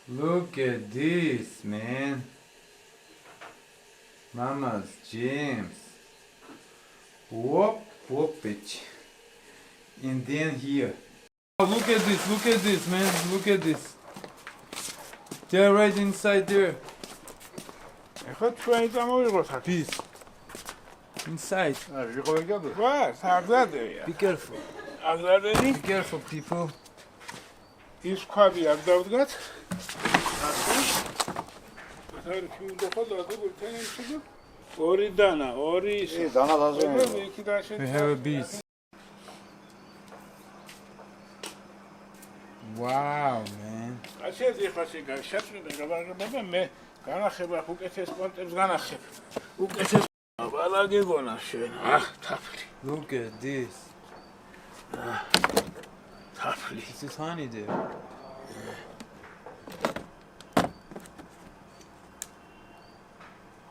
Look at this, man. Mama's gems. Whoop, whoop it. And then here. Oh, look at this, man. Look at this. They're right inside there. This. Inside. Be careful. Be careful, people. ის ქვაბი არ დავდგათ. ორი დანა, ორი ისე. We have a beast. Wow, man. ასეთი ხასი გაშაწმინდა გაბარგება მე განახება უკეთეს პონტებს განახებ. უკეთეს ბალა გეგონა შენ. თაფლი. Look at this. თაფლი. This is honey there.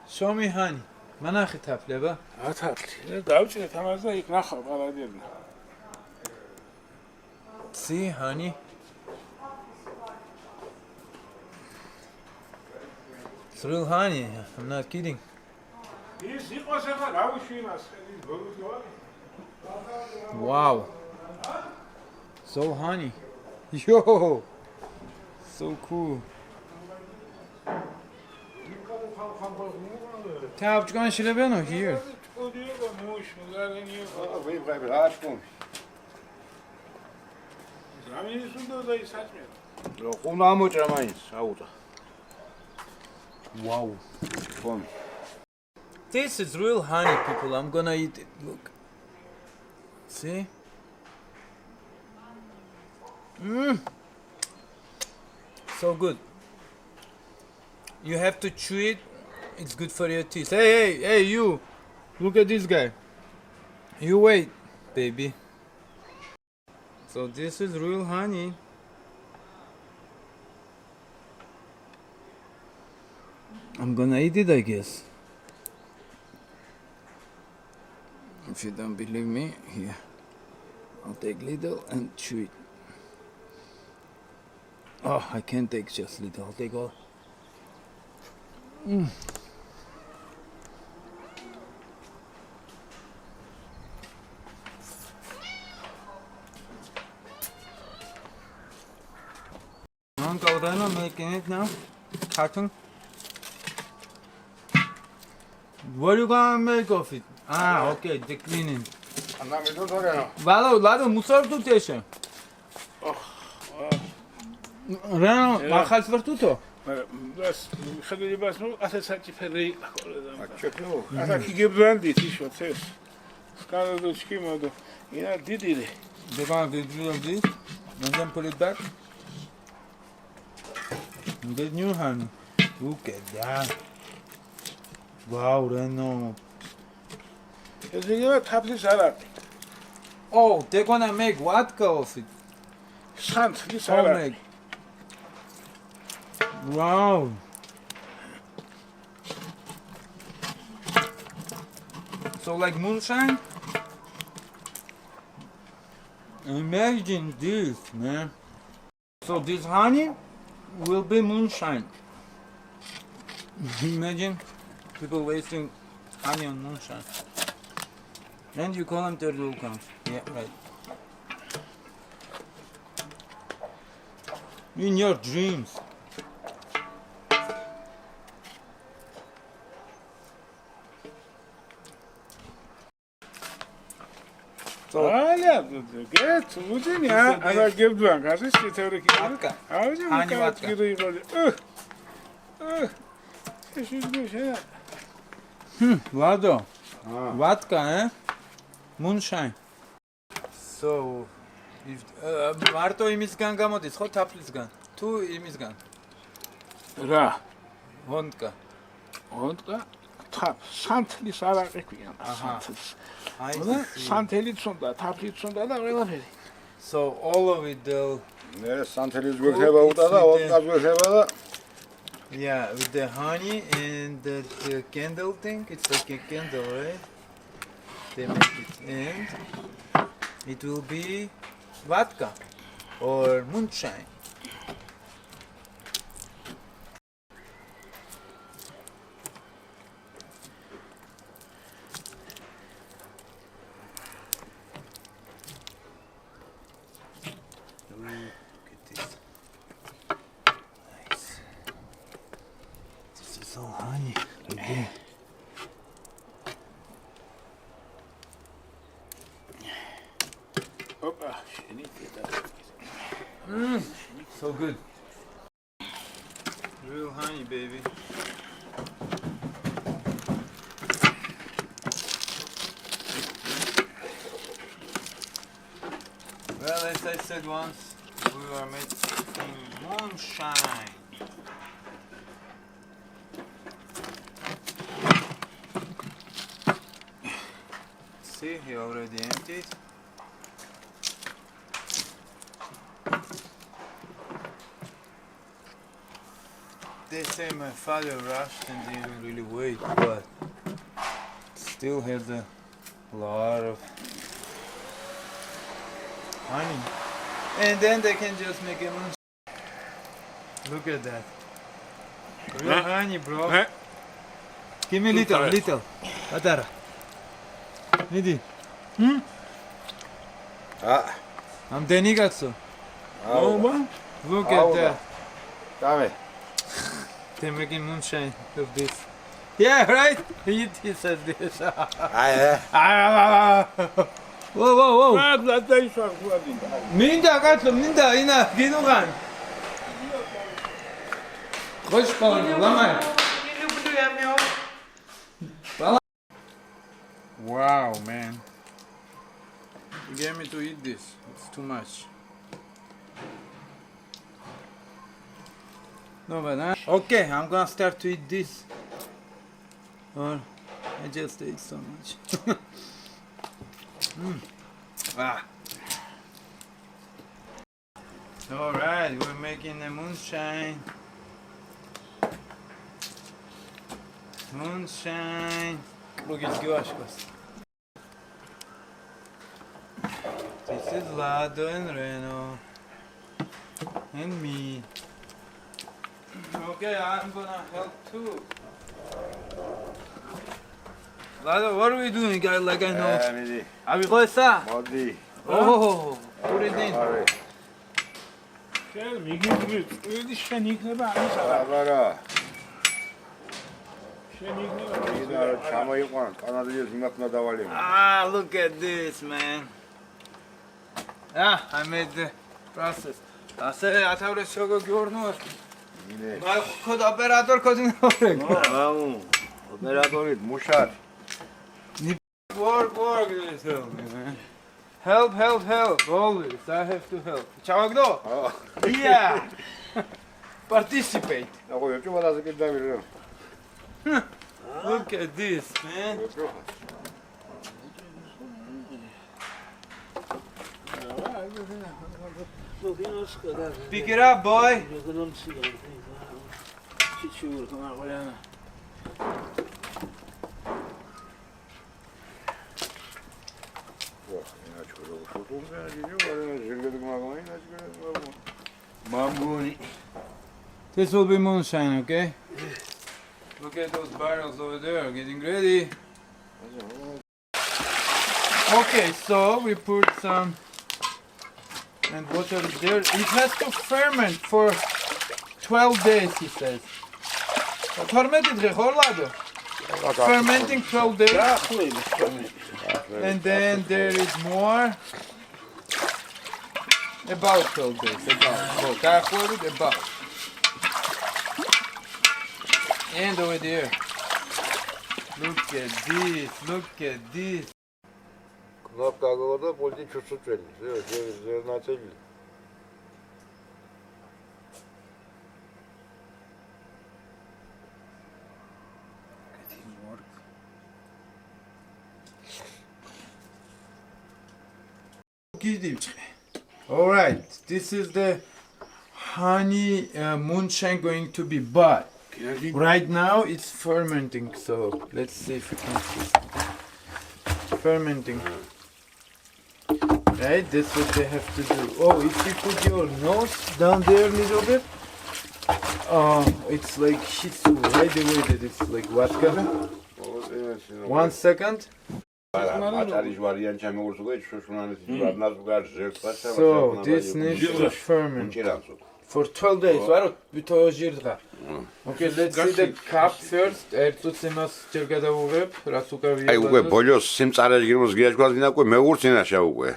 Show me honey. Manakhi tafleba. თაფლი. დავჭირეთ ამას და იქ ნახავ პარადირნა. See honey. It's real honey. I'm not kidding. ის იყოს ახლა გავიშვინას ეს გოგო. Wow. So honey. Yo. So cool. Tap, you gonna here. Wow. This is real honey, people. I'm gonna eat it. Look. See? So good. You have to chew it. It's good for your teeth. Hey, you. Look at this guy. You wait, baby. So this is real honey. I'm gonna eat it, I guess. If you don't believe me, here. I'll take little and chew it. Oh, I can't take just little. I'll take all. Uncle Reno making it now. Carton. What are you gonna make of it? Ah, okay, the cleaning. Lado, musor tu teșe. Reno, machals vertuto. Das ხედებას ნუ ასე საჭიფერი იყო. ახლა გიგებდანდი თიშოთ ეს. სკალოდოჩკი მოდო. ინა დიდირი. They're gonna do this and then put it back. And get new honey. Look at that. Wow, Reno. ეს იგი თაფლის არ არის. Oh, they're gonna make vodka of it. სანთლის არ არის. Homemade. Wow. So like moonshine? Imagine this, man. So this honey will be moonshine. Imagine people wasting honey on moonshine. And you call them turdukan. Yeah, right. In your dreams. ალა გეთ უძინია არა გებდვან გასის შეთევრე კი აუჯი მიკატკირი იყო Lado. Vodka, eh? Moonshine. So, if Marto imizgan gamoდის ხო თაფლისგან? თუ იმისგან? რა? Vodka. ოდკა თაფ სანთლის არ აყიქვიან სანთლის. აი სანთელიც უნდა, თაფლიც უნდა და ყველაფერი. So all of it they'll სანთელის გვეხება უდა და ოდკას გვეხება და yeah, with the honey and the candle thing, it's like a candle, right? They make it and it will be vodka or moonshine. So good. Real honey, baby. Well, as I said once, we were making moonshine. See, he already emptied. They say my father rushed and didn't really wait, but still has a lot of honey. And then they can just make a moonshine. Look at that. Real honey, bro. Give me little. Atara. Nidi. I'm Denigatsu. Look at that. Dame. They're making moonshine of this. Yeah, right? He says this. Whoa. Minda, Gatlo, Minda, Ina, Ginugan. Хоч полный, ломай. Wow, man. You gave me to eat this. It's too much. No, but okay, I'm gonna start to eat this. Or I just ate so much. Alright, we're making a moonshine. Moonshine. Look, it's Guashkos. This is Lado and Reno. And me. Okay, I'm gonna help too. Lado, what are we doing, guys? Like I know. Are we going to Modi. Oh, put it in. Abara. Ah, look at this, man. I made the process. I said, I thought it's so good. My code operator couldn't work. Operator, Mushar. Work, tell me, man. Help, always. I have to help. Chavagdo? Yeah. Participate. Look at this, man. Pick it up, boy. This will be moonshine, okay? Look at those barrels over there, getting ready. Okay, so we put some, and water is there. It has to ferment for 12 days, he says. Fermenting 12 days. And then there is more. About 12 days. About. And over there. Look at this. Knopka goda politi çuçuçeli. Zernaceli. All right, this is the honey moonshine going to be, but right now it's fermenting. So let's see if we can see. Fermenting. Right, that's what they have to do. Oh, if you put your nose down there a little bit, it's like shitsu, right? The way that it's like vodka. 1 second. So this needs to ferment for 12 days. Okay, let's see the cup first. აი უკვე ბოლოს სიმწარე გირმოს გიაჩქვა დინა უკვე მეურცინაშა უკვე